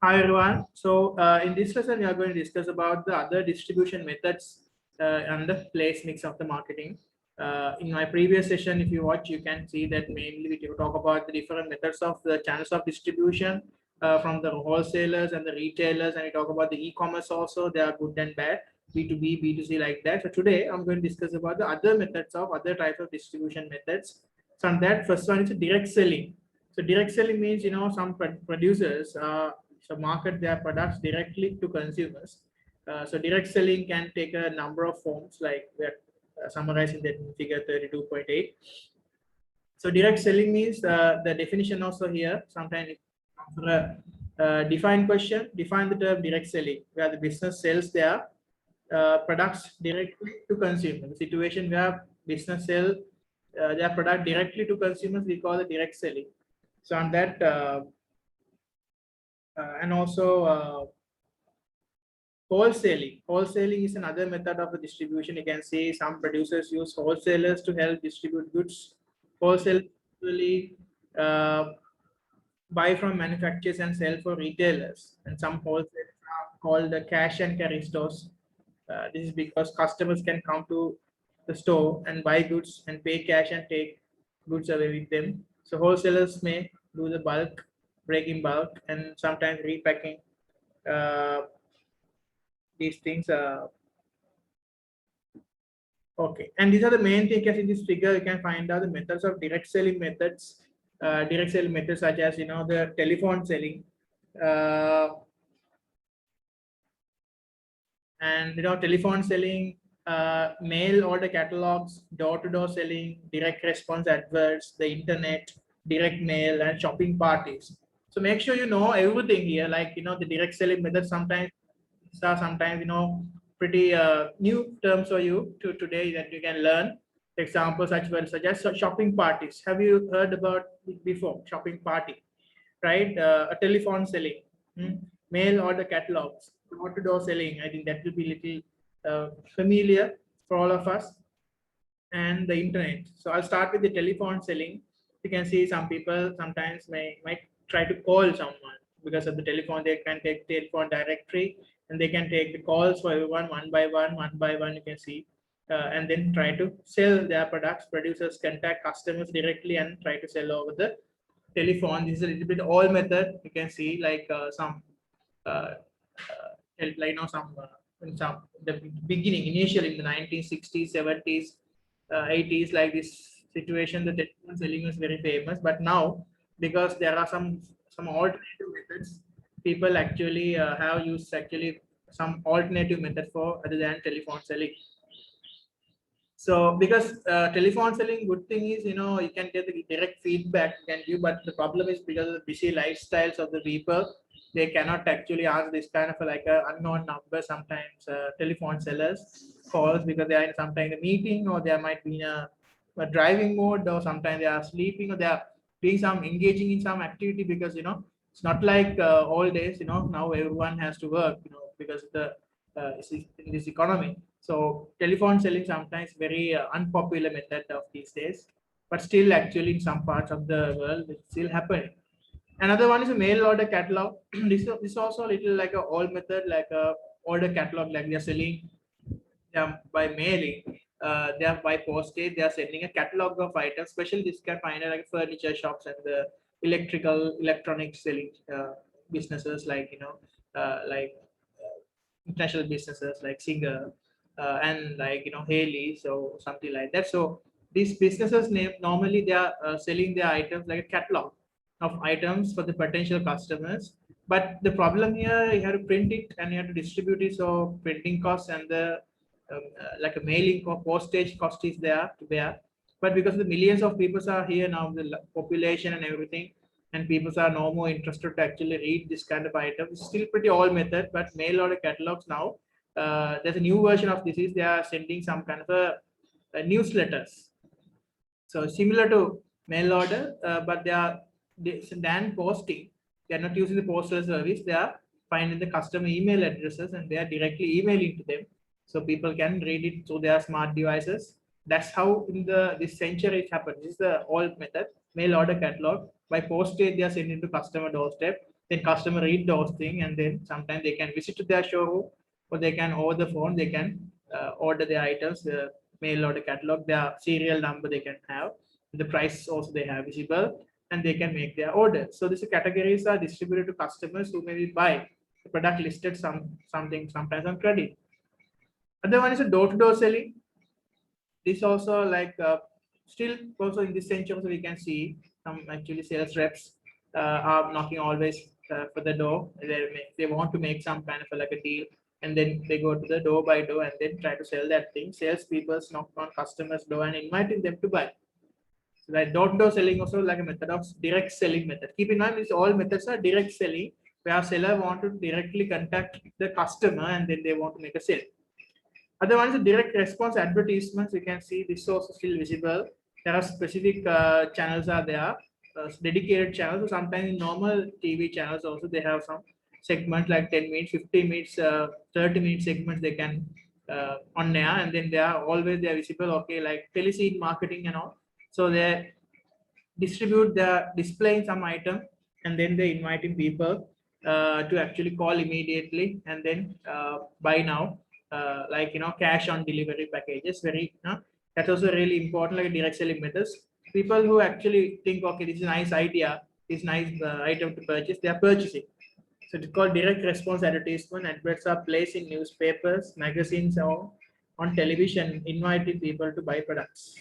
Hi everyone. So in this lesson, we are going to discuss about the other distribution methods and the place mix of the marketing. In my previous session, if you watch, you can see that mainly we talk about the different methods of the channels of distribution from the wholesalers and the retailers, and we talk about the e-commerce also. They are good and bad, B2B, B2C like that. So today, I'm going to discuss about the other methods of other types of distribution methods. So on that, first one is direct selling. So direct selling means some producers so market their products directly to consumers. So direct selling can take a number of forms like we are summarizing that in figure 32.8. So direct selling means the definition also here. Sometimes for a defined question, define the term direct selling, where the business sells their products directly to consumers. The situation where business sell their product directly to consumers, we call it direct selling. So on that, and also wholesaling. Wholesaling is another method of the distribution. You can see some producers use wholesalers to help distribute goods. Wholesale usually buy from manufacturers and sell for retailers. And some wholesalers are called the cash and carry stores. This is because customers can come to the store and buy goods and pay cash and take goods away with them. So wholesalers may do the bulk, break in bulk, and sometimes repacking these things. Okay, and these are the main things. As in this figure, you can find out the methods of direct selling methods. Direct selling methods such as the telephone selling, and telephone selling, mail order catalogs, door-to-door selling, direct response adverts, the internet, direct mail, and shopping parties. So make sure you know everything here, like the direct selling method. Sometimes sometimes pretty new terms for you to today that you can learn. Examples such as shopping parties. Have you heard about it before? Shopping party, right? A telephone selling, mail order catalogs, door-to-door selling. I think that will be little familiar for all of us, and the internet. So I'll start with the telephone selling. You can see some people sometimes might try to call someone because of the telephone. They can take telephone directory and they can take the calls for everyone one by one. You can see. And then try to sell their products. Producers contact customers directly and try to sell over the telephone. This is a little bit old method. You can see like some like in some the beginning initially in the 1960s 70s 80s, like this situation the telephone selling is very famous. But now, because there are some alternative methods, people actually have used actually some alternative method for other than telephone selling. So because telephone selling, good thing is you can get the direct feedback you can give, but the problem is because of the busy lifestyles of the people, they cannot actually ask this kind of like a unknown number. Sometimes telephone sellers calls because they are in sometimes a meeting, or they might be in a driving mode, or sometimes they are sleeping, or they are doing some engaging in some activity, because it's not like old days. Now everyone has to work because of the in this economy. So telephone selling sometimes very unpopular method of these days, but still actually in some parts of the world it's still happening. Another one is a mail order catalog. This also a little like a old method, like a order catalog, like they're selling them by mailing. They are by postage. They are sending a catalog of items. Especially this can find like furniture shops and the electronics selling businesses, like like international businesses like Singer and like Haley, so something like that. So these businesses name normally they are selling their items like a catalog of items for the potential customers. But the problem here, you have to print it and you have to distribute it. So printing costs and the like a mailing or postage cost is there to bear. But because the millions of people are here now, the population and everything, and people are no more interested to actually read this kind of item. It's still pretty old method, but mail order catalogs now. There's a new version of this. Is they are sending some kind of a newsletters. So similar to mail order, but than posting. They are not using the postal service. They are finding the customer email addresses and they are directly emailing to them, so people can read it through their smart devices. That's how in this century it happened. This is the old method, mail order catalog. By postage, they are sending to customer doorstep. Then customer read those things, and then sometimes they can visit to their showroom, or they can over the phone they can order their items, the mail order catalog, their serial number they can have, the price also they have visible, and they can make their order. So these categories are distributed to customers who maybe buy the product listed something sometimes on credit. Other one is a door-to-door selling. This also like still also in this century we can see some actually sales reps are knocking always for the door. They want to make some kind of like a deal, and then they go to the door by door and then try to sell that thing. Sales people knock on customers' door and inviting them to buy. So that door-to-door selling also like a method of direct selling method. Keep in mind, these all methods are direct selling, where seller want to directly contact the customer and then they want to make a sale. Other one is direct response advertisements. You can see this also still visible. There are specific channels are there, dedicated channels. So sometimes in normal TV channels also they have some segment like 10 minutes, 15 minutes, 30-minute segments they can on there, and then they are always they are visible. Okay, like teleseed marketing and all. So they distribute the displaying some item, and then they inviting people to actually call immediately and then buy now, like cash on delivery packages. Very that's also really important, like direct selling methods. People who actually think, okay, this is a nice idea, this nice item to purchase, they are purchasing. So it's called direct response advertisement. Adverts are placed in newspapers, magazines, or on television, inviting people to buy products.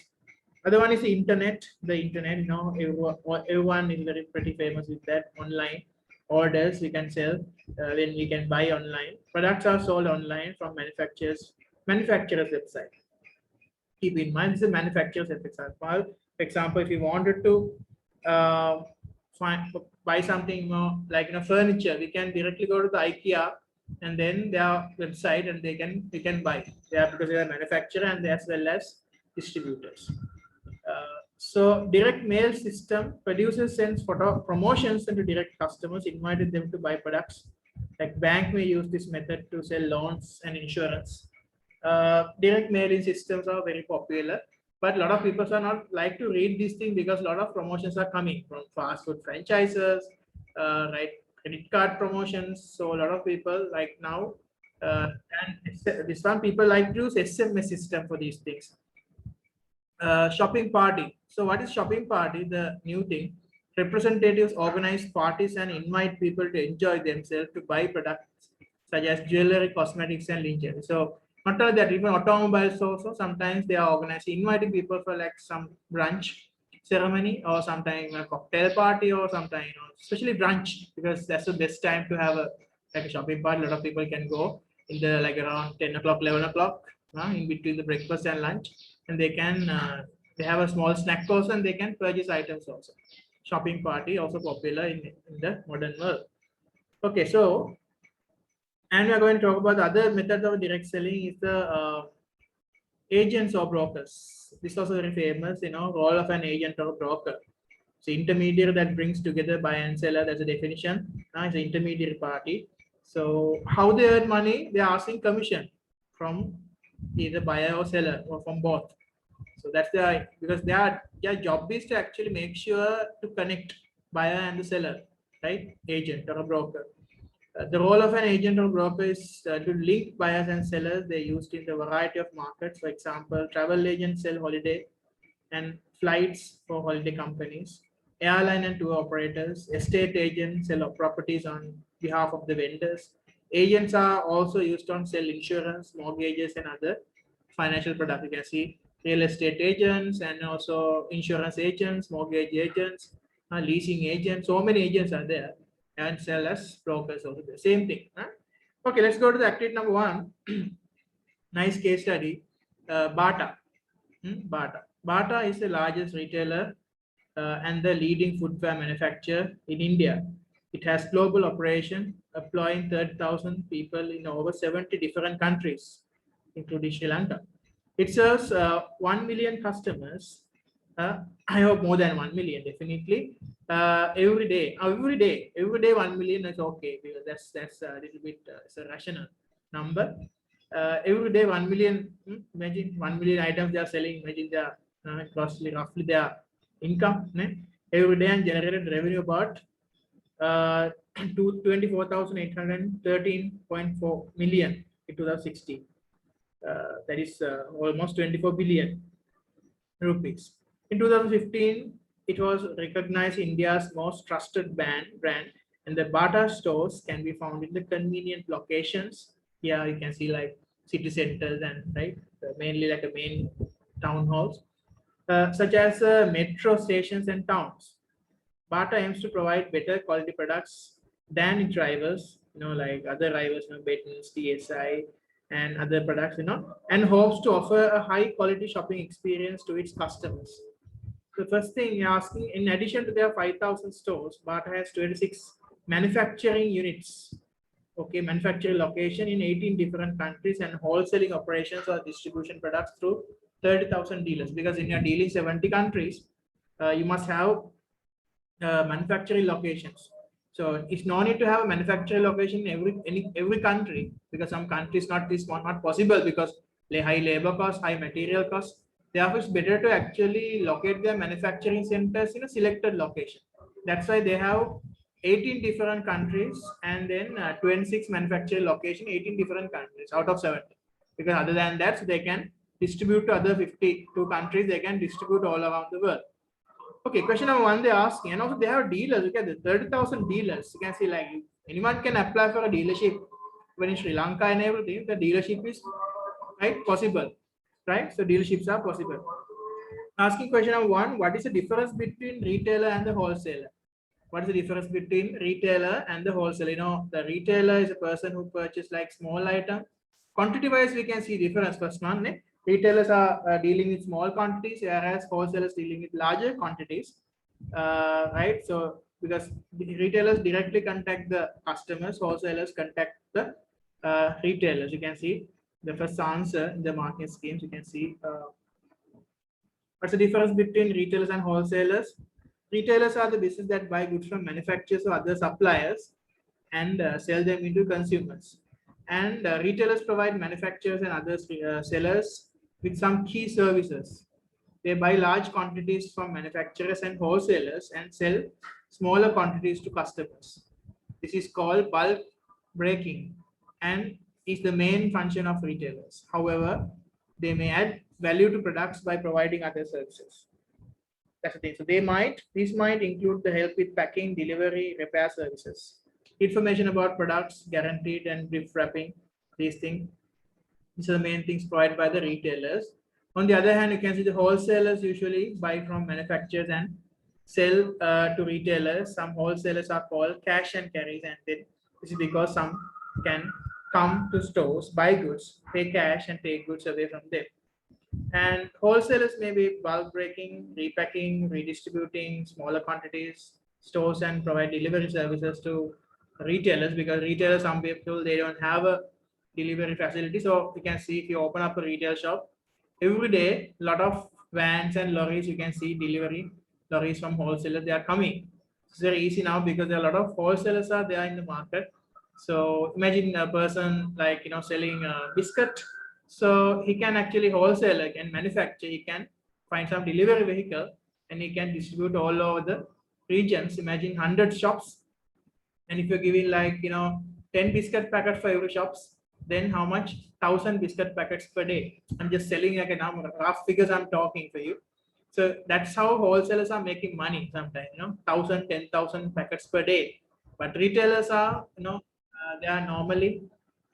Other one is the internet. The internet, everyone is very pretty famous with that. Online orders we can sell when we can buy online. Products are sold online from manufacturer's website. Keep in mind, this is a manufacturer's website. For example, if you wanted to uh, buy something like furniture, we can directly go to the IKEA and then their website, and we can buy. They are because they are manufacturer and as well as distributors. So direct mail system, produces sends photo promotions into direct customers, invited them to buy products. Like bank may use this method to sell loans and insurance. Direct mailing systems are very popular, but a lot of people are not like to read this thing because a lot of promotions are coming from fast food franchises, right? Credit card promotions. So a lot of people like now, and this one people like to use SMS system for these things. Shopping party. So what is shopping party? The new thing. Representatives organize parties and invite people to enjoy themselves to buy products such as jewelry, cosmetics, and lingerie. So not only that, even automobiles also sometimes they are organizing, inviting people for like some brunch ceremony or sometimes a cocktail party or sometimes especially brunch, because that's the best time to have a like a shopping party. A lot of people can go in the like around 10 o'clock, 11 o'clock in between the breakfast and lunch, and they can they have a small snack also and they can purchase items also. Shopping party also popular in the modern world. Okay, so and we are going to talk about the other methods of direct selling is the agents or brokers. This is also very famous, role of an agent or broker. So intermediary that brings together buyer and seller, that's a definition. It's an intermediary party. So how they earn money? They are asking commission from either buyer or seller or from both. So that's because their job is to actually make sure to connect buyer and the seller, right? Agent or a broker. The role of an agent or broker is to link buyers and sellers. They're used in the variety of markets. For example, travel agents sell holiday and flights for holiday companies. Airline and tour operators, estate agents sell properties on behalf of the vendors. Agents are also used on sell insurance, mortgages, and other financial products. You can see real estate agents and also insurance agents, mortgage agents, leasing agents. So many agents are there, and sell as brokers also the same thing. Okay, let's go to the activity number 1. Nice case study. Bata. Bata is the largest retailer and the leading footwear manufacturer in India. It has global operation, employing 30,000 people in over 70 different countries, including Sri Lanka. It serves 1 million customers. I hope more than 1 million, definitely. Every day, 1 million is okay, because that's a little bit it's a rational number. Every day 1 million. Imagine 1 million items they are selling. Imagine their roughly their income every day, and generated revenue about to 24,813.4 million in 2016. That is almost 24 billion rupees. In 2015, it was recognized India's most trusted brand, and the Bata stores can be found in the convenient locations. Here you can see like city centers and right, mainly like a main town halls, such as metro stations and towns. Bata aims to provide better quality products than its rivals, like other rivals, Baton's, TSI, and other products, and hopes to offer a high quality shopping experience to its customers. The first thing you're asking, in addition to their 5,000 stores, Bata has 26 manufacturing units. Okay, manufacturing location in 18 different countries and wholesaling operations or distribution products through 30,000 dealers. Because in your dealing 70 countries, you must have manufacturing locations. So it's no need to have a manufacturing location in every country, because some countries not possible because high labor costs, high material costs. Therefore, it's better to actually locate their manufacturing centers in a selected location. That's why they have 18 different countries and then 26 manufacturing location, 18 different countries out of 70. Because other than that, so they can distribute to other 52 countries. They can distribute all around the world. Okay, question number one they're asking, and also they have dealers. Okay, the 30,000 dealers. You can see like anyone can apply for a dealership. When in Sri Lanka and everything, the dealership is right possible, right? So dealerships are possible. Asking question number one, what is the difference between retailer and the wholesaler? What is the difference between retailer and the wholesaler? The retailer is a person who purchases like small item. Quantity wise, we can see difference. First one, retailers are dealing with small quantities, whereas wholesalers dealing with larger quantities, right? So because the retailers directly contact the customers, wholesalers contact the retailers. You can see the first answer in the market schemes. You can see what's the difference between retailers and wholesalers. Retailers are the business that buy goods from manufacturers or other suppliers and sell them into consumers. And retailers provide manufacturers and other sellers with some key services. They buy large quantities from manufacturers and wholesalers and sell smaller quantities to customers. This is called bulk breaking and is the main function of retailers. However, they may add value to products by providing other services. That's the thing. So these might include the help with packing, delivery, repair services. Information about products, guaranteed and gift wrapping, these things. These are the main things provided by the retailers. On the other hand, you can see the wholesalers usually buy from manufacturers and sell to retailers. Some wholesalers are called cash and carries, and then this is because some can come to stores, buy goods, pay cash, and take goods away from them. And wholesalers may be bulk breaking, repacking, redistributing smaller quantities, stores, and provide delivery services to retailers, because retailers, some people, they don't have a delivery facility. So you can see if you open up a retail shop, every day, a lot of vans and lorries, you can see delivery lorries from wholesalers, they are coming. It's very easy now because there are a lot of wholesalers are there in the market. So imagine a person like, selling a biscuit. So he can actually wholesale and manufacture. He can find some delivery vehicle and he can distribute all over the regions. Imagine 100 shops. And if you're giving like, 10 biscuit packets for every shops, then how much? 1,000 biscuit packets per day. I'm just selling like a number, rough figures I'm talking for you. So that's how wholesalers are making money sometimes, 1,000, 10,000 packets per day. But retailers are, they are normally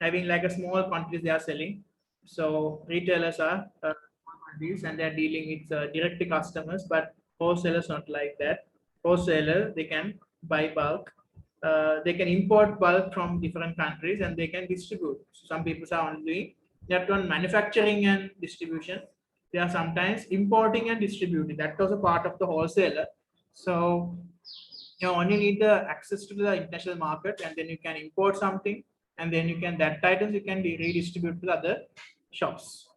having like a small quantities they are selling. So retailers are these and they're dealing with direct to customers, but wholesalers not like that. Wholesaler, they can buy bulk. They can import bulk from different countries and they can distribute. So some people are only doing that on manufacturing and distribution. They are sometimes importing and distributing. That was a part of the wholesaler. So you only need the access to the international market, and then you can import something, and then you can that items you can redistribute to the other shops.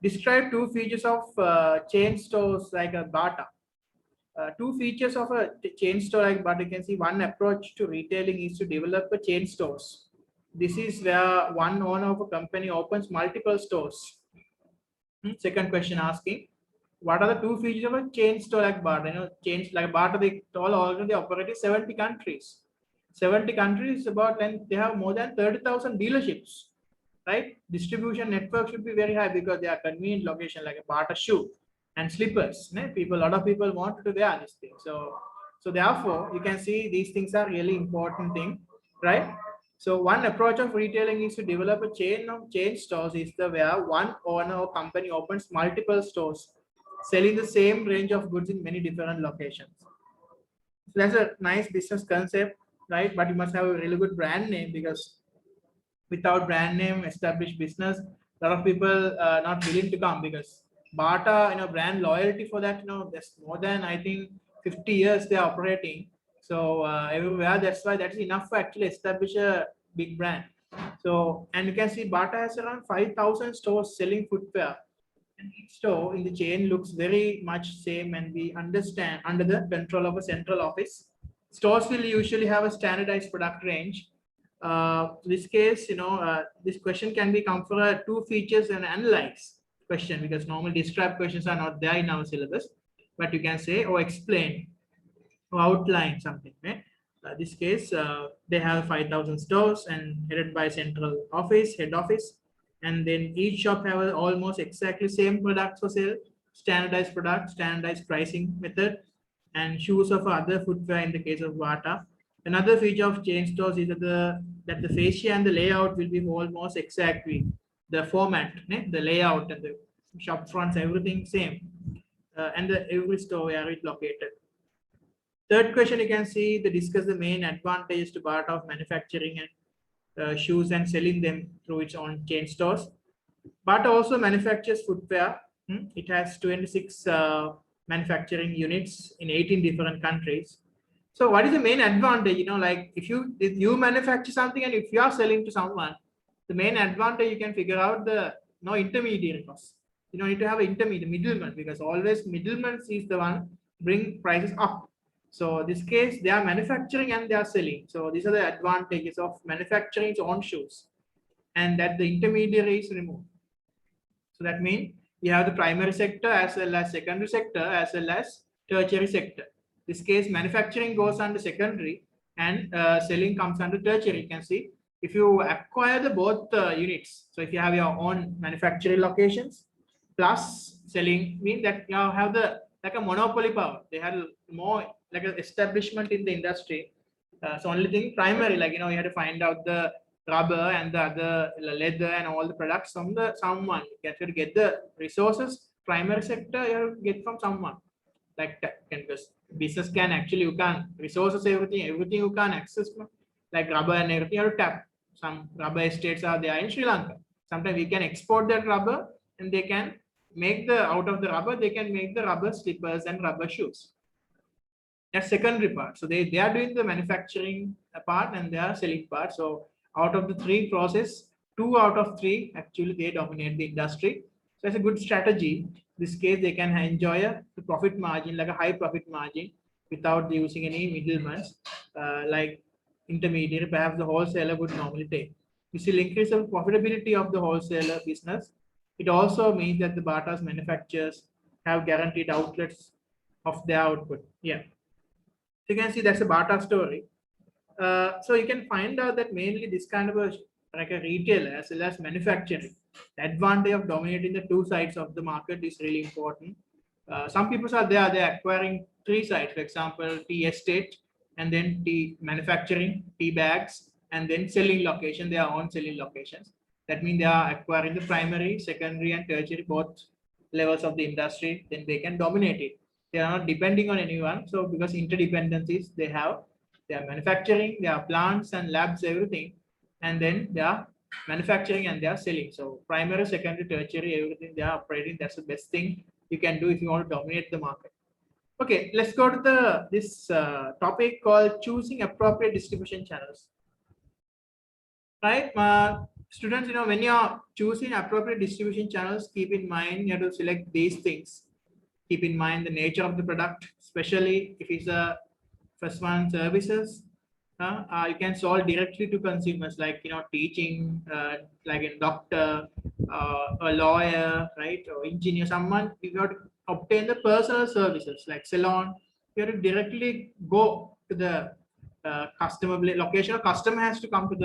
Describe two features of chain stores like a Bata. Two features of a chain store like Bata. You can see one approach to retailing is to develop a chain stores. This is where one owner of a company opens multiple stores. Second question asking, what are the two features of a chain store like Bata? Chains like Bata, they all already operate in 70 countries. 70 countries about, and they have more than 30,000 dealerships, right? Distribution network should be very high because they are convenient location like a Bata shoe and slippers. People, a lot of people want to wear this thing. So therefore, you can see these things are really important thing, right? So one approach of retailing is to develop a chain of chain stores is the where one owner or company opens multiple stores selling the same range of goods in many different locations. So that's a nice business concept, right? But you must have a really good brand name because without brand name, established business, a lot of people are not willing to come because Bata, brand loyalty for that, there's more than I think 50 years they are operating. So everywhere, that's why that's enough to actually establish a big brand. So, and you can see Bata has around 5,000 stores selling footwear. And each store in the chain looks very much same, and we understand under the control of a central office. Stores will usually have a standardized product range. This case, this question can be come for a two features and analyze question because normally describe questions are not there in our syllabus, but you can say or explain or outline something. Right? This case, they have 5,000 stores and headed by central office, head office, and then each shop have almost exactly same products for sale, standardized product, standardized pricing method, and shoes of other footwear in the case of Bata. Another feature of chain stores is that the fascia and the layout will be almost exactly the format, the layout and the shop fronts, everything same, and every store where it's located. Third question, you can see they discuss the main advantages to Bata of manufacturing and shoes and selling them through its own chain stores. Bata also manufactures footwear. It has 26 manufacturing units in 18 different countries. So what is the main advantage? Like if you manufacture something and if you are selling to someone, the main advantage you can figure out the no intermediary cost. You don't need to have an intermediate middleman because always middleman is the one bring prices up. So this case, they are manufacturing and they are selling. So these are the advantages of manufacturing its own shoes, and that the intermediary is removed. So that means you have the primary sector as well as secondary sector as well as tertiary sector. This case, manufacturing goes under secondary and selling comes under tertiary. You can see if you acquire the both units. So if you have your own manufacturing locations plus selling, mean that you have the like a monopoly power. They had more like an establishment in the industry. So only thing primary, like you had to find out the rubber and the other leather and all the products from someone. You have to get the resources. Primary sector you have to get from someone. Like because business can actually you can resources everything you can access like rubber and everything you have to tap. Some rubber estates are there in Sri Lanka. Sometimes we can export that rubber and they can make the out of the rubber they can make the rubber slippers and rubber shoes. That's secondary part. So they are doing the manufacturing part and they are selling part. So out of the three process, 2 out of 3 actually they dominate the industry. So it's a good strategy. This case they can enjoy a profit margin, like a high profit margin without using any middlemen like intermediary. Perhaps the wholesaler would normally take. This will increase the profitability of the wholesaler business. It also means that the Bata's manufacturers have guaranteed outlets of their output. Yeah. So you can see that's a Bata story. So you can find out that mainly this kind of like a retail as well as manufacturing. The advantage of dominating the two sides of the market is really important. Some people are there, they're acquiring 3 sides, for example, tea estate, and then tea manufacturing, tea bags, and then selling location, their own selling locations. That means they are acquiring the primary, secondary, and tertiary both levels of the industry, then they can dominate it. They are not depending on anyone. So because interdependencies they have, they are manufacturing, they are plants and labs, everything, and then they are manufacturing and they are selling. So primary, secondary, tertiary, everything they are operating. That's the best thing you can do if you want to dominate the market. Okay, let's go to this topic called choosing appropriate distribution channels. Right, students, when you are choosing appropriate distribution channels, keep in mind you have to select these things. Keep in mind the nature of the product, especially if it's a first one services. You can sell directly to consumers, like teaching, like a doctor, a lawyer, right, or engineer. Someone you have to obtain the personal services like salon. You have to directly go to the customer location, or customer has to come to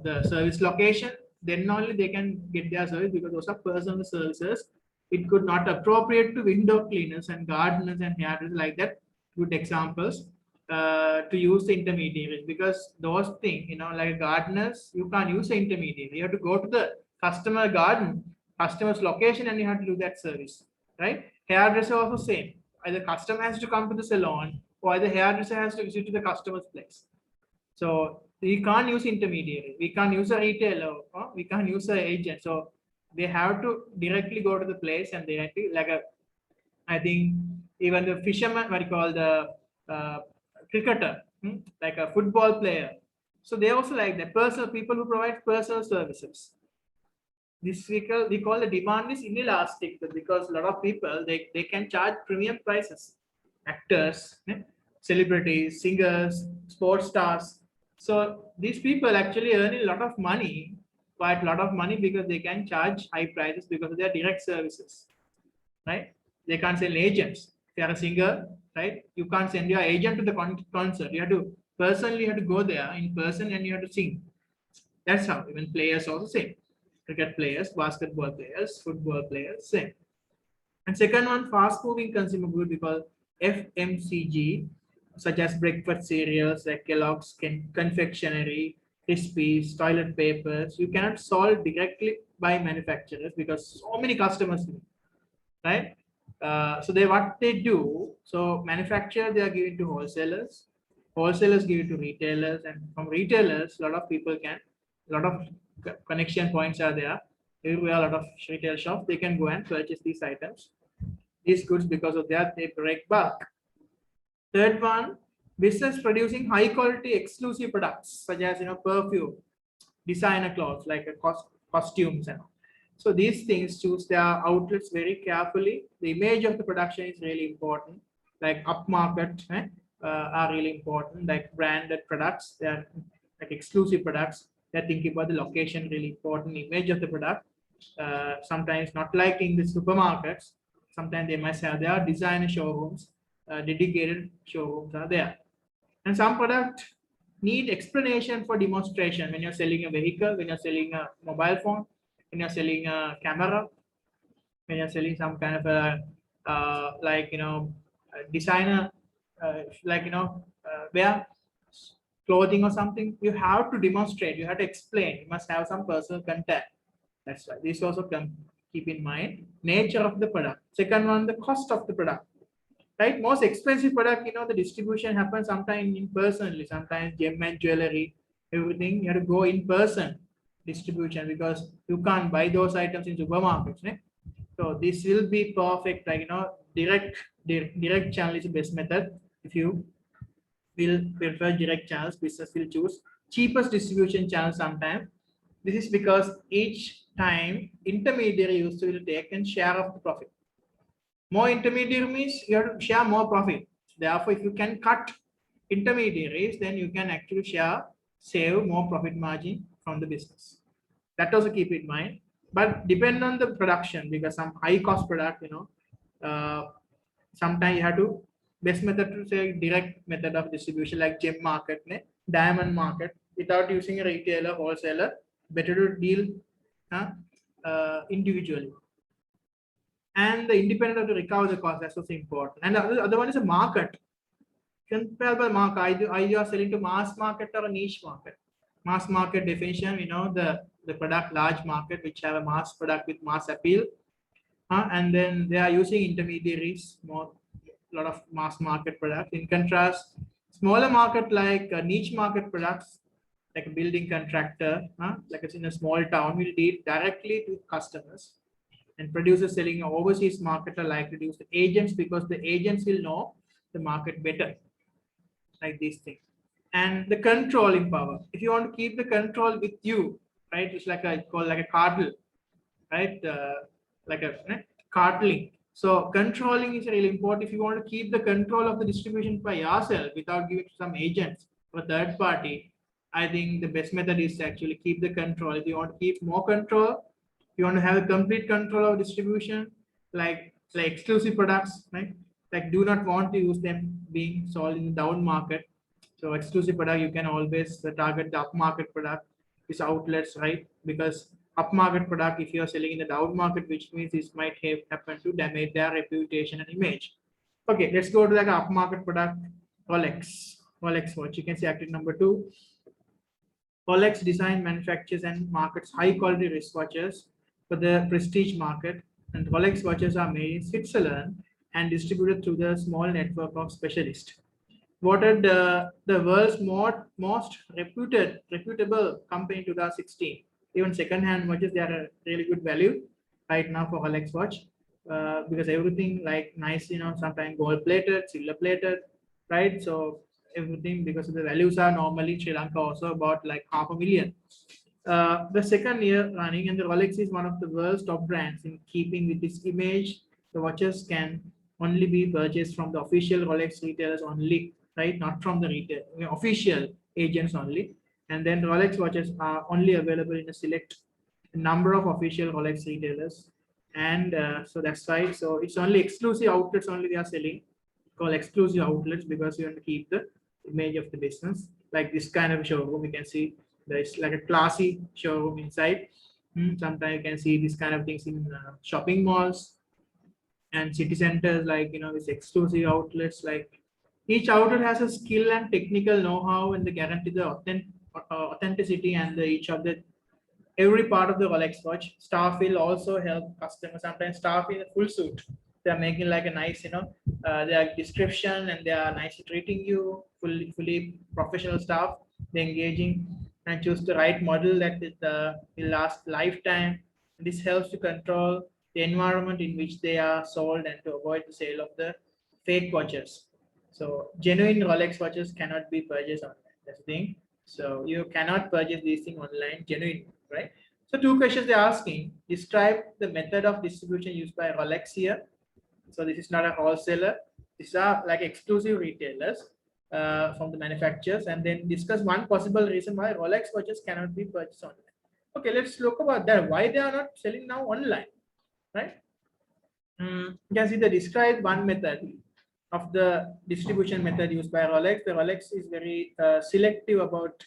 the service location, then only they can get their service, because those are personal services. It could not appropriate to window cleaners and gardeners and hairdressers like that. Good examples to use the intermediaries, because those things, like gardeners, you can't use the intermediary. You have to go to the customer garden, customer's location, and you have to do that service, right? Hairdresser also same. Either customer has to come to the salon, or the hairdresser has to visit to the customer's place. So we can't use intermediary. We can't use a retailer. We can't use an agent. So they have to directly go to the place, and they have to, like I think even the fisherman, what you call the cricketer, like a football player. So they also like the personal people who provide personal services. This we call the demand is inelastic, because a lot of people they can charge premium prices. Actors, celebrities, singers, sports stars. So these people actually earn a lot of money, quite a lot of money, because they can charge high prices because of their direct services, right? They can't send agents. If you are a singer, right? You can't send your agent to the concert. You have to personally have to go there in person, and you have to sing. That's how. Even players also same. Cricket players, basketball players, football players, same. And second one, fast moving consumer good, because FMCG, such as breakfast cereals like Kellogg's, confectionery, Krispies, toilet papers, you cannot solve directly by manufacturers, because so many customers do, right? So what they do, so manufacturer, they are giving to wholesalers, wholesalers give it to retailers, and from retailers, a lot of people can, a lot of connection points are there. Everywhere, a lot of retail shops, they can go and purchase these items, these goods, because of that they break bulk. Third one, business producing high quality exclusive products, such as perfume, designer clothes like costumes and all. So these things choose their outlets very carefully. The image of the production is really important. Like upmarket are really important. Like branded products, they are like exclusive products. They're thinking about the location, really important. Image of the product. Sometimes not like in the supermarkets. Sometimes they must have their designer showrooms, dedicated showrooms are there. And some product need explanation for demonstration. When you're selling a vehicle, when you're selling a mobile phone, when you're selling a camera, when you're selling some kind of a designer, wear clothing or something, you have to demonstrate, you have to explain, you must have some personal contact. That's why this also keep in mind nature of the product. Second one, the cost of the product, right? Most expensive product, the distribution happens sometimes in personally, sometimes gem and jewelry, everything you have to go in person distribution, because you can't buy those items in supermarkets, right? So this will be perfect, like direct channel is the best method. If you will prefer direct channels, business will choose cheapest distribution channel sometimes. This is because each time intermediary used to take a share of the profit. More intermediary means you have to share more profit. Therefore, if you can cut intermediaries, then you can actually save more profit margin from the business. That also keep in mind. But depend on the production, because some high cost product, sometimes you have to best method to say direct method of distribution, like gem market, diamond market, without using a retailer, wholesaler, better to deal individually. And the independent of to recover the cost, that's also important. And the other one is a market. Comparable market, either you are selling to mass market or a niche market. Mass market definition, the product large market, which have a mass product with mass appeal. And then they are using intermediaries, a lot of mass market products. In contrast, smaller market like niche market products, like a building contractor, like it's in a small town, will deal directly to customers. And producers selling an overseas market are likely to use the agents, because the agents will know the market better, like these things. And the controlling power. If you want to keep the control with you, right? It's like a cartel, right? Like a carteling. So controlling is really important. If you want to keep the control of the distribution by yourself without giving to some agents or third party, I think the best method is to actually keep the control. If you want to keep more control, you want to have a complete control of distribution, like exclusive products, right? Like do not want to use them being sold in the down market. So exclusive product, you can always target the upmarket product, is outlets, right? Because upmarket product, if you're selling in the down market, which means this might have happen to damage their reputation and image. Okay, let's go to like upmarket product, Rolex. Rolex watch. You can see active number 2. Rolex design, manufactures, and markets high quality wristwatches for the prestige market. And Rolex watches are made in Switzerland and distributed through the small network of specialists. Voted the world's most reputable company in 2016. Even second-hand watches, they are a really good value right now for Rolex watch, because everything like nice, sometimes gold-plated, silver-plated, right? So everything, because the values are normally Sri Lanka also about like $500,000. The second year running, and the Rolex is one of the world's top brands. In keeping with its image, the watches can only be purchased from the official Rolex retailers only, right? Not from the retail, official agents only. And then Rolex watches are only available in a select number of official Rolex retailers. And so that's why, so it's only exclusive outlets only they are selling, called exclusive outlets, because you want to keep the image of the business. Like this kind of showroom, you can see there's like a classy showroom inside. Sometimes you can see this kind of things in shopping malls and city centers, like these exclusive outlets. Like each outlet has a skill and technical know-how, and they guarantee the authenticity and each of the every part of the Rolex watch. Staff will also help customers. Sometimes staff in a full suit, they are making like a nice, their description, and they are nicely treating you, fully professional staff. They're engaging and choose the right model that will last lifetime. This helps to control the environment in which they are sold and to avoid the sale of the fake watches. So genuine Rolex watches cannot be purchased online. That's the thing. So you cannot purchase these things online, genuine, right? So 2 questions they're asking. Describe the method of distribution used by Rolex here. So this is not a wholesaler. These are like exclusive retailers from the manufacturers, and then discuss one possible reason why Rolex watches cannot be purchased online. Okay, let's look about that. Why they are not selling now online, right? You can see the describe one method of the distribution method used by Rolex. The Rolex is very selective about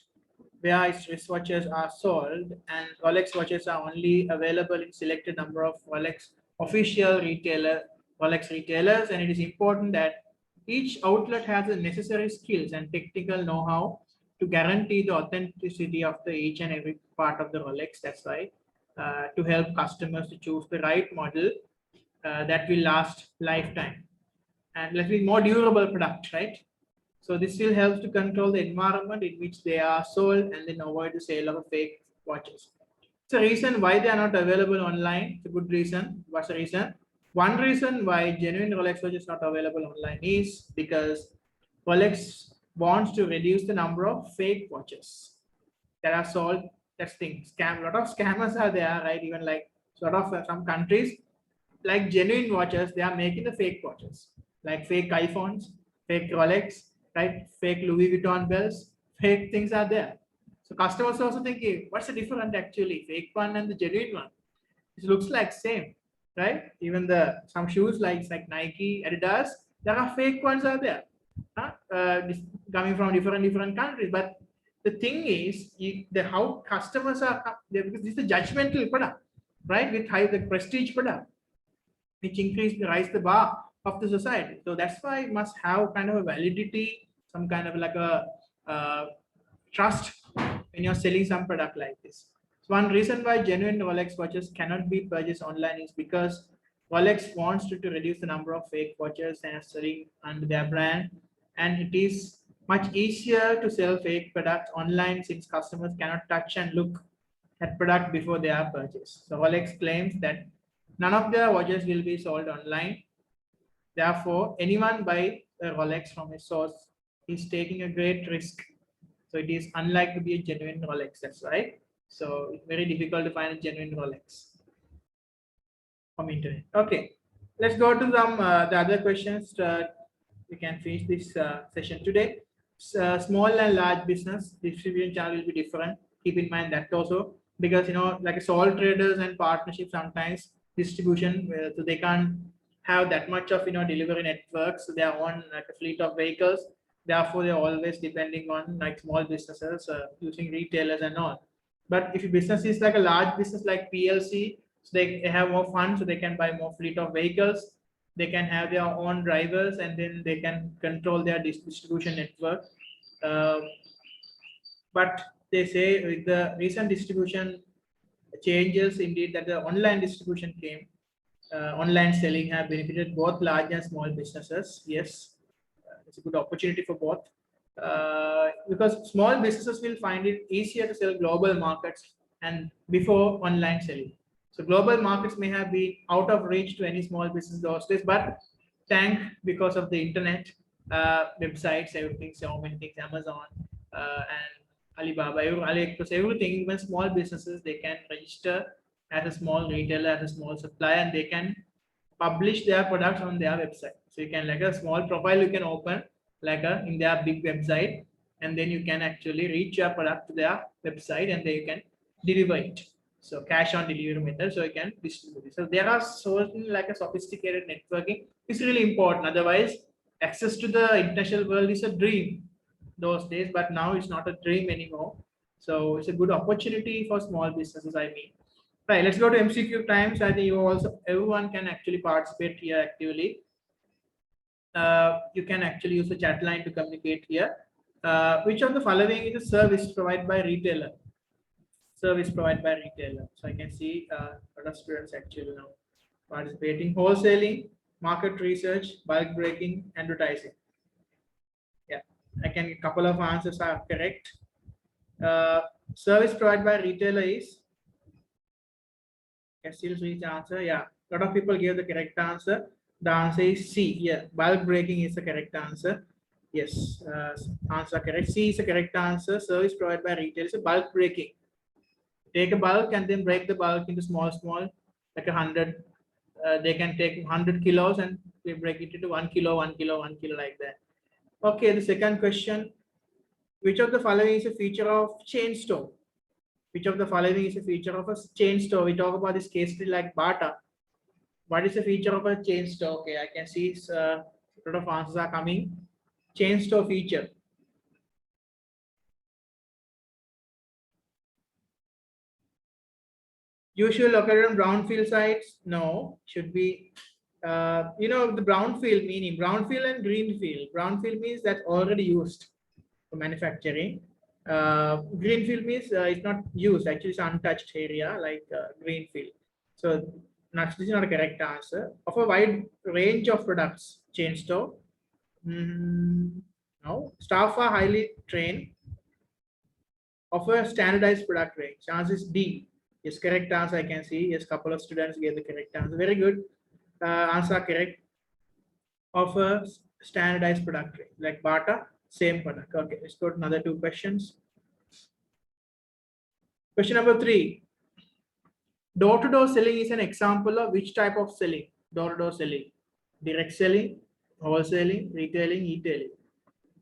where its wristwatches are sold, and Rolex watches are only available in selected number of Rolex official Rolex retailers, and it is important that each outlet has the necessary skills and technical know-how to guarantee the authenticity of each and every part of the Rolex. That's why to help customers to choose the right model that will last lifetime and let's be more durable product, right? So this will help to control the environment in which they are sold and then avoid the sale of fake watches. It's a reason why they are not available online. It's a good reason. What's the reason? One reason why genuine Rolex watch is not available online is because Rolex wants to reduce the number of fake watches that are sold. That's thing. Scam. A lot of scammers are there, right? Even like sort of some countries, like genuine watches, they are making the fake watches, like fake iPhones, fake Rolex, right? Fake Louis Vuitton belts, fake things are there. So customers also thinking, what's the difference actually? Fake one and the genuine one. It looks like same, right? Even some shoes like Nike, Adidas, there are fake ones are there, coming from different countries. But the thing is, how customers are, because this is a judgmental product, right? With the prestige product, which rise the bar of the society. So that's why it must have kind of a validity, some kind of like a trust when you're selling some product like this. So one reason why genuine Rolex watches cannot be purchased online is because Rolex wants to reduce the number of fake watches and selling under their brand, and it is much easier to sell fake products online since customers cannot touch and look at product before they are purchased. So Rolex claims that none of their watches will be sold online. Therefore, anyone buy a Rolex from a source is taking a great risk. So it is unlike to be a genuine Rolex. That's right. So it's very difficult to find a genuine Rolex from internet. Okay, let's go to some the other questions. We can finish this session today. Small and large business distribution channel will be different. Keep in mind that also, because like sole traders and partnerships sometimes distribution, so they can't have that much of delivery networks. So they are on like a fleet of vehicles. Therefore, they're always depending on like small businesses using retailers and all. But if your business is like a large business like PLC, so they have more funds, so they can buy more fleet of vehicles. They can have their own drivers, and then they can control their distribution network. Uh, but they say with the recent distribution changes, indeed, that the online distribution came, online selling have benefited both large and small businesses. Yes, it's a good opportunity for both. Because small businesses will find it easier to sell global markets and before online selling. So global markets may have been out of reach to any small business those days, but thank because of the internet, websites, everything, so many things, Amazon and Alibaba, AliExpress, everything, even small businesses, they can register as a small retailer, as a small supplier, and they can publish their products on their website. So you can like a small profile you can open like a in their big website, and then you can actually reach your product to their website, and then you can deliver it. So cash on delivery method, so you can distribute it. So there are certain like a sophisticated networking is really important. Otherwise, access to the international world is a dream those days, but now it's not a dream anymore. So it's a good opportunity for small businesses, I mean. Right, let's go to MCQ times. I think you also everyone can actually participate here actively. You can actually use the chat line to communicate here. Which of the following is a service provided by retailer? Service provided by retailer. So I can see a lot of students actually now participating. Wholesaling, market research, bulk breaking, advertising. Yeah, I can. A couple of answers are correct. Service provided by retailer is. Can still reach answer. Yeah, a lot of people give the correct answer. The answer is C. Yeah, bulk breaking is the correct answer. Yes, answer correct. C is the correct answer. Service provided by retail is a bulk breaking. Take a bulk and then break the bulk into small, like 100. They can take 100 kilos and they break it into 1 kilo, 1 kilo, 1 kilo like that. Okay, the second question. Which of the following is a feature of chain store? Which of the following is a feature of a chain store? We talk about this case study like Bata. What is the feature of a chain store? Okay, I can see a lot of answers are coming. Chain store feature. Usually located on brownfield sites? No, should be, the brownfield meaning, brownfield and greenfield. Brownfield means that's already used for manufacturing. Greenfield means it's not used, actually it's untouched area like greenfield. So this is not a correct answer. Of a wide range of products, chain store. No, staff are highly trained. Of a standardized product range. Chance is D. Yes, correct answer I can see. Yes, couple of students gave the correct answer. Very good. Answer correct. Of a standardized product range. Like Bata, same product. Okay, let's go to another two questions. Question number 3. Door-to-door selling is an example of which type of selling? Door-to-door selling. Direct selling, wholesaling, retailing, e-tailing.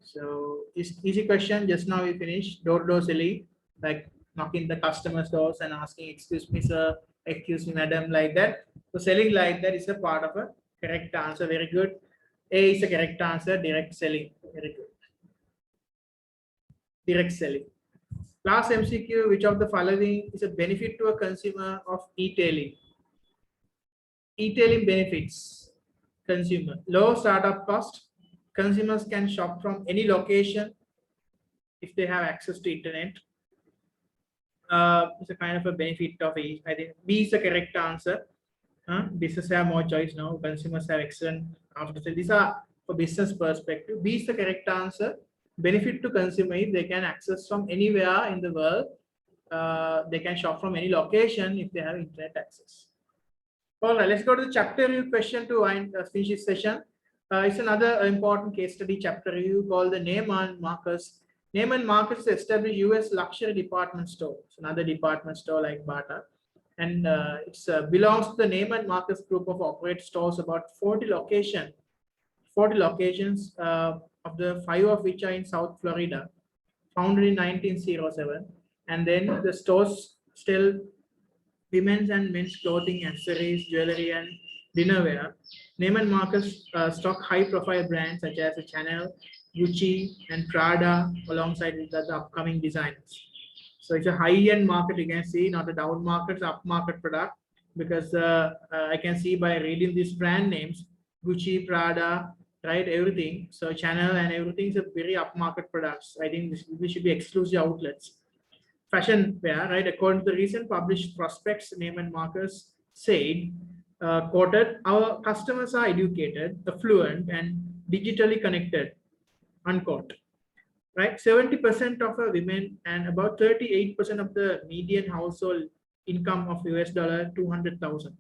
So easy question. Just now we finished door-to-door selling, like knocking the customers' doors and asking, "Excuse me, sir," "Excuse me, madam," like that. So selling like that is a part of a correct answer. Very good. A is the correct answer. Direct selling. Very good. Direct selling. Last MCQ, which of the following is a benefit to a consumer of e-tailing? E-tailing benefits consumer. Low startup cost. Consumers can shop from any location if they have access to internet. It's a kind of a benefit of each. I think B is the correct answer. Business have more choice now. Consumers have excellent after sale. These are for business perspective. B is the correct answer. Benefit to consumer if they can access from anywhere in the world. They can shop from any location if they have internet access. All right, let's go to the chapter review question to finish this session. It's another important case study chapter review called the Neiman Marcus. Neiman Marcus is established US luxury department store. It's another department store like Bata. And it belongs to the Neiman Marcus group of operate stores, about 40 locations. 40 locations, of the 5 of which are in South Florida, founded in 1907. And then the stores still women's and men's clothing, accessories, jewelry, and dinnerware. Neiman Marcus stock high-profile brands such as Chanel, Gucci and Prada alongside with the upcoming designs. So it's a high-end market, you can see, not a down market, it's up market product, because I can see by reading these brand names, Gucci, Prada, right, everything. So Chanel and everything is a very upmarket products. I think this should be exclusive outlets. Fashion wear, right? According to the recent published prospects, Neiman Marcus said, quoted, our customers are educated, affluent, and digitally connected, unquote. Right? 70% of women and about 38% of the median household income of US dollar 200,000.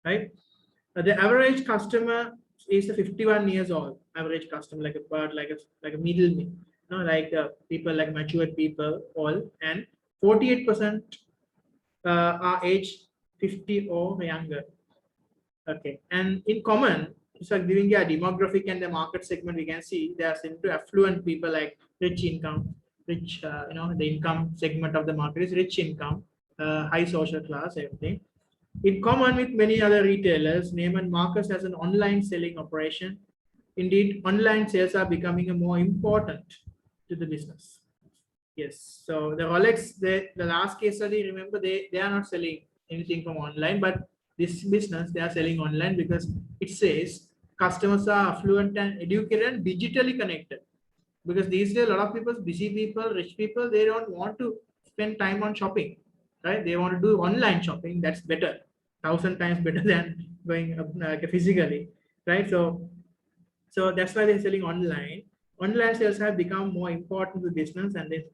Right? The average customer is 51 years old. Average customer, like a bird, like a middle, like people, like matured people, all, and 48% are age 50 or younger. Okay, and in common, so giving a demographic and the market segment, we can see they are into affluent people, like rich income, rich, the income segment of the market is rich income, high social class, everything. In common with many other retailers, Neiman Marcus has an online selling operation. Indeed, online sales are becoming more important to the business. Yes. So the Rolex, the last case study, remember, they are not selling anything from online, but this business, they are selling online because it says customers are affluent and educated and digitally connected. Because these days, a lot of people, busy people, rich people, they don't want to spend time on shopping, right? They want to do online shopping. That's better, 1,000 times better than going physically, right? So that's why they're selling online. Online sales have become more important to the business, and the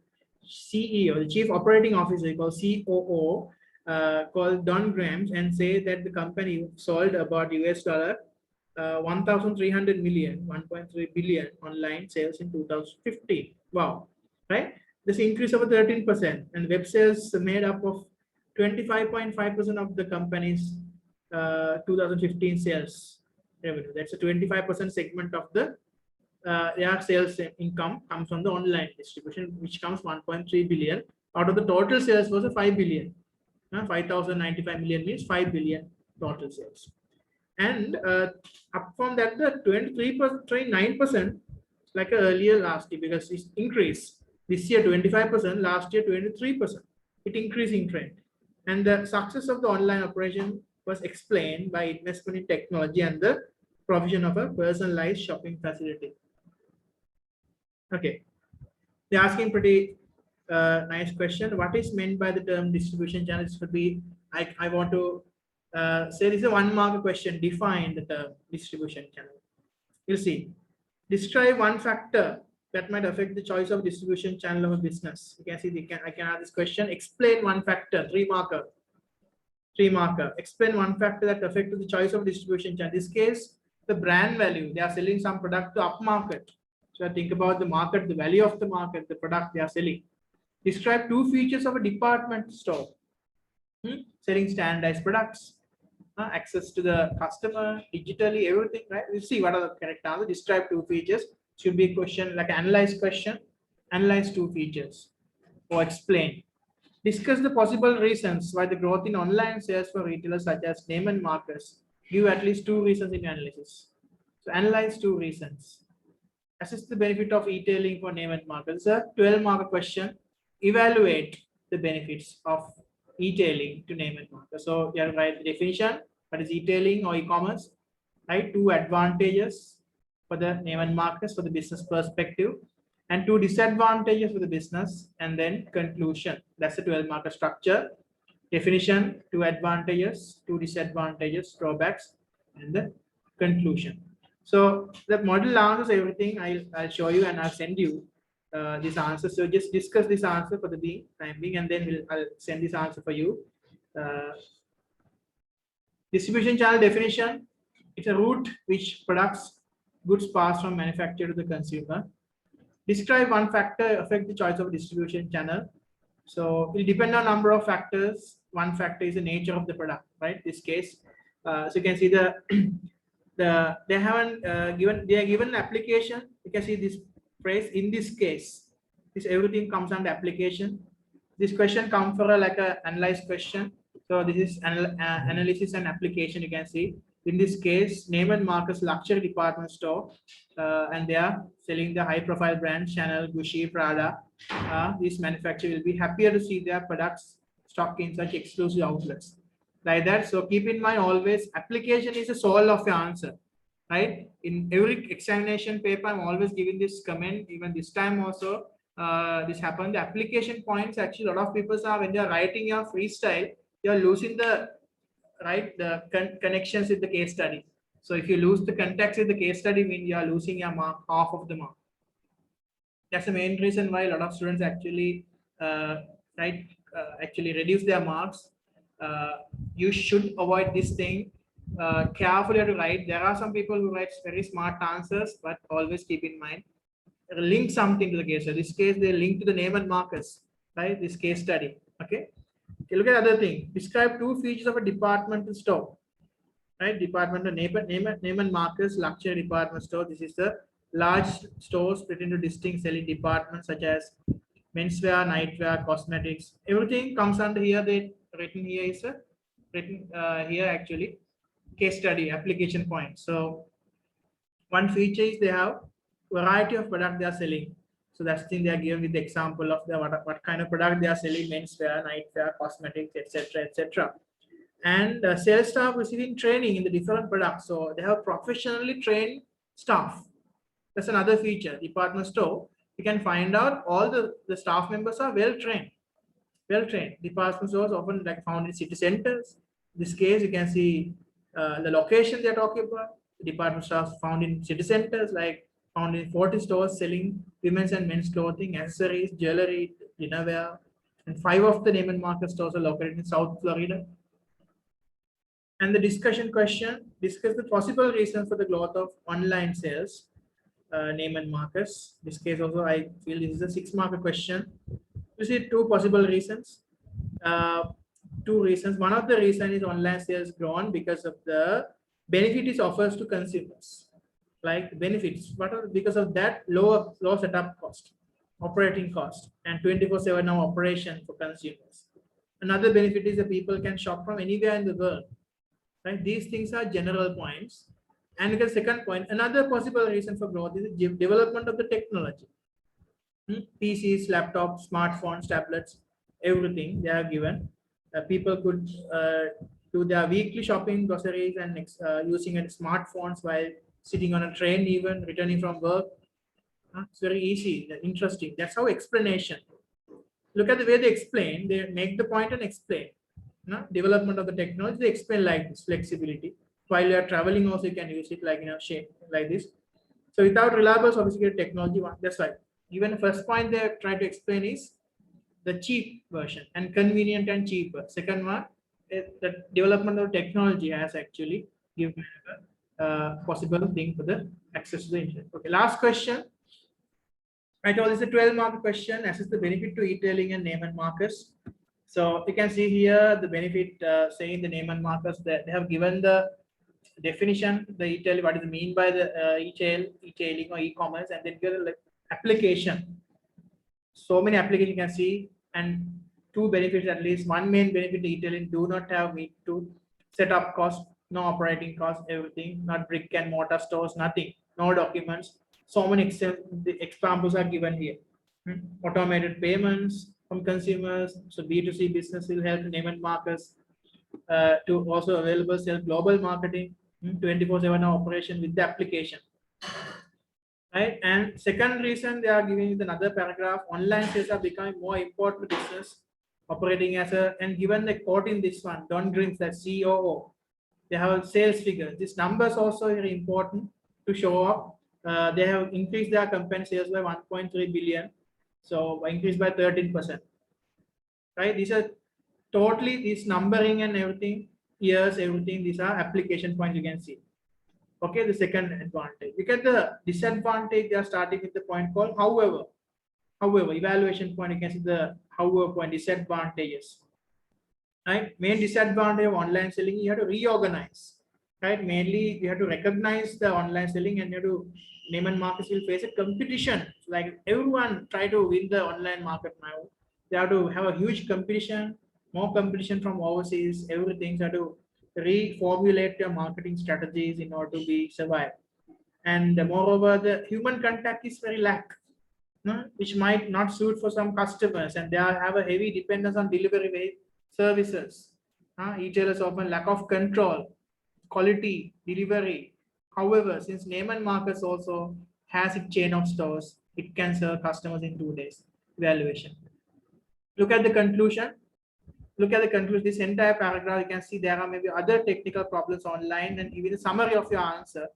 CEO, the Chief Operating Officer, called COO, called Don Graham, and say that the company sold about US dollar 1,300 million, 1.3 billion online sales in 2015. Wow, right? This increase of 13%, and web sales made up of 25.5% of the company's 2015 sales revenue. That's a 25% segment of the their sales income comes from the online distribution, which comes 1.3 billion. Out of the total sales was a 5 billion. 5,095 million means 5 billion total sales. And up from that, the 29%, like earlier last year, because it's increased. This year 25%, last year 23%. It increasing trend. And the success of the online operation was explained by investment in technology and the provision of a personalized shopping facility. Okay, they're asking pretty nice question. What is meant by the term distribution channel? This would be, I want to say this is a one mark question. Define the term distribution channel. You'll see. Describe one factor that might affect the choice of distribution channel of a business. You can see I can ask this question. Explain one factor. Three marker. Explain one factor that affected the choice of distribution channel. In this case, the brand value. They are selling some product to upmarket. So think about the market, the value of the market, the product they are selling. Describe two features of a department store. Selling standardized products, access to the customer, digitally, everything, right? We'll see what are the correct answers. Describe two features. Should be a question like analyze question. Analyze two features or explain. Discuss the possible reasons why the growth in online sales for retailers such as Neiman Marcus. Give at least two reasons in analysis. So analyze two reasons. Assess the benefit of e-tailing for Neiman Marcus. It's a 12-mark question. Evaluate the benefits of e-tailing to Neiman Marcus. So you have to write the definition. What is e-tailing or e-commerce? Right? Two advantages for the Neiman Marcus for the business perspective, and two disadvantages for the business, and then conclusion. That's the 12-mark structure. Definition, two advantages, two disadvantages, drawbacks, and the conclusion. So the model answers everything. I'll show you and I'll send you this answer. So just discuss this answer for the time being, and then I'll send this answer for you. Distribution channel definition. It's a route which products, goods pass from manufacturer to the consumer. Describe one factor affect the choice of distribution channel. So it will depend on number of factors. One factor is the nature of the product, right? This case, so you can see they haven't they are given application. You can see this phrase in this case. This everything comes under application. This question comes for like a analyze question. So this is analysis and application. You can see In this case, Neiman Marcus luxury department store, and they are selling the high-profile brands Chanel, Gucci, Prada. These manufacturers will be happier to see their products stocked in such exclusive outlets like that. So keep in mind always, application is the soul of your answer, right? In every examination paper, I'm always giving this comment. Even this time also, this happened. The application points, actually, a lot of people are, when they are writing your freestyle, you're losing the connections with the case study. So if you lose the context with the case study, means you are losing your mark, half of the mark. That's the main reason why a lot of students actually actually reduce their marks. You should avoid this thing. Carefully to write. There are some people who write very smart answers, but always keep in mind, link something to the case. So this case, they link to the Neiman Marcus, right? This case study. Okay. Okay, look at other thing. Describe two features of a departmental store. Right, departmental Neiman Marcus luxury department store. This is the large stores split into distinct selling departments such as menswear, nightwear, cosmetics. Everything comes under here. They written here is a written here actually case study application point. So one feature is they have variety of product they are selling. So that's the thing they are giving with the example of the what kind of product they are selling: menswear, nightwear, cosmetics, etc., etc. And sales staff receiving training in the different products. So they have professionally trained staff. That's another feature. Department store, you can find out all the staff members are well trained. Well trained. Department stores often like found in city centers. In this case, you can see the location they're talking about. Department stores found in city centers, like found in 40 stores selling women's and men's clothing, accessories, jewelry, dinnerware. And 5 of the Neiman Marcus stores are located in South Florida. And the discussion question, discuss the possible reasons for the growth of online sales, Neiman Marcus. This case also, I feel this is a 6-mark question. You see 2 possible reasons. 2 reasons. One of the reasons is online sales grown because of the benefit it offers to consumers. Like benefits, but because of that low setup cost, operating cost, and 24/7 now operation for consumers. Another benefit is that people can shop from anywhere in the world. Right? These things are general points. And the second point, another possible reason for growth is the development of the technology. PCs, laptops, smartphones, tablets, everything they are given. People could do their weekly shopping, groceries, and using smartphones while sitting on a train, even returning from work. It's very easy, interesting. That's how explanation. Look at the way they explain. They make the point and explain. Development of the technology, they explain like this: flexibility. While you are traveling, also you can use it like shape like this. So without reliable, sophisticated technology, that's why. Even the first point they try to explain is the cheap version and convenient and cheaper. Second one, the development of technology has actually given a possible thing for the access to the internet. Okay, last question. I told this is a 12-mark question. Assess the benefit to e-tailing and Neiman Marcus. So you can see here the benefit saying the Neiman Marcus that they have given the definition, the e-tail, what is mean by the e-tailing or e-commerce, and then give like application. So many applications you can see, and 2 benefits at least. One main benefit, the e-tailing do not have need to set up cost, no operating cost, everything, not brick and mortar stores, nothing, no documents. So many examples are given here. Automated payments from consumers. So B2C business will help Neiman Marcus to also available sell global marketing, 24/7 operation with the application. Right. And second reason they are giving you another paragraph, online sales are becoming more important business operating as a, and given the quote in this one, Don Grins, that COO, they have sales figures. These numbers also very important to show up. They have increased their company sales by 1.3 billion. So increased by 13%. Right. These are totally this numbering and everything, years, everything. These are application points you can see. Okay, the second advantage. Look at the disadvantage. They are starting with the point called however. However, evaluation point, you can see the however point, disadvantages. Right? Main disadvantage of online selling, you have to reorganize. Right? Mainly, you have to recognize the online selling, and you have to, Neiman Marcus will face a competition. Like everyone try to win the online market now. They have to have a huge competition, more competition from overseas, everything. So to reformulate your marketing strategies in order to be survive. And moreover, the human contact is very lack, which might not suit for some customers, and they have a heavy dependence on delivery services. Retailers often lack of control, quality, delivery. However, since Neiman Marcus also has its chain of stores, it can serve customers in 2 days. Evaluation. Look at the conclusion. Look at the conclusion. This entire paragraph, you can see there are maybe other technical problems online, and even a summary of your answer.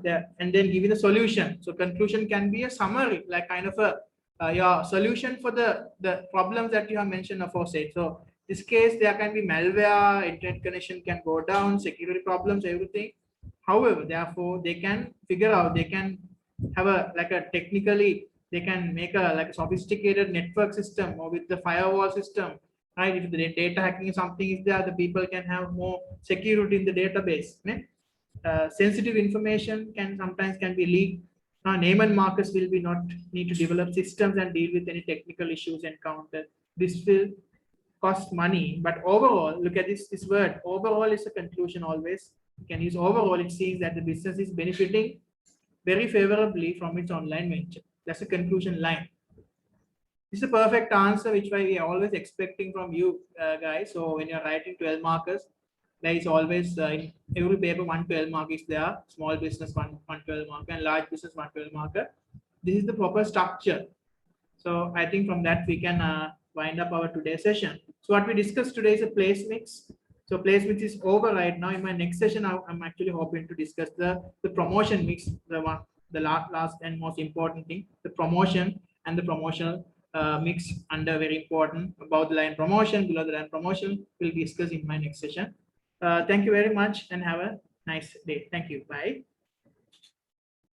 There, and then give you the solution. So conclusion can be a summary, like kind of a your solution for the problems that you have mentioned aforesaid. So this case, there can be malware, internet connection can go down, security problems, everything. However, therefore, they can figure out, they can have a like a technically, they can make a like a sophisticated network system or with the firewall system, right? If the data hacking something is there, the people can have more security in the database. Sensitive information can sometimes be leaked. Neiman Marcus will be not need to develop systems and deal with any technical issues encountered. This will cost money, but overall, look at this word. Overall is a conclusion always. You can use overall. It seems that the business is benefiting very favorably from its online venture. That's a conclusion line. This is a perfect answer, which we are always expecting from you guys. So when you're writing 12 markers, there is always in every paper 112 mark is there, small business 112 marker and large business 112 marker. This is the proper structure. So I think from that we can wind up our today's session. So what we discussed today is a place mix. So place mix is over right now. In my next session, I'm actually hoping to discuss the promotion mix, the last and most important thing, the promotion and the promotional mix under very important. Above the line promotion, below the line promotion, we'll discuss in my next session. Thank you very much and have a nice day. Thank you. Bye.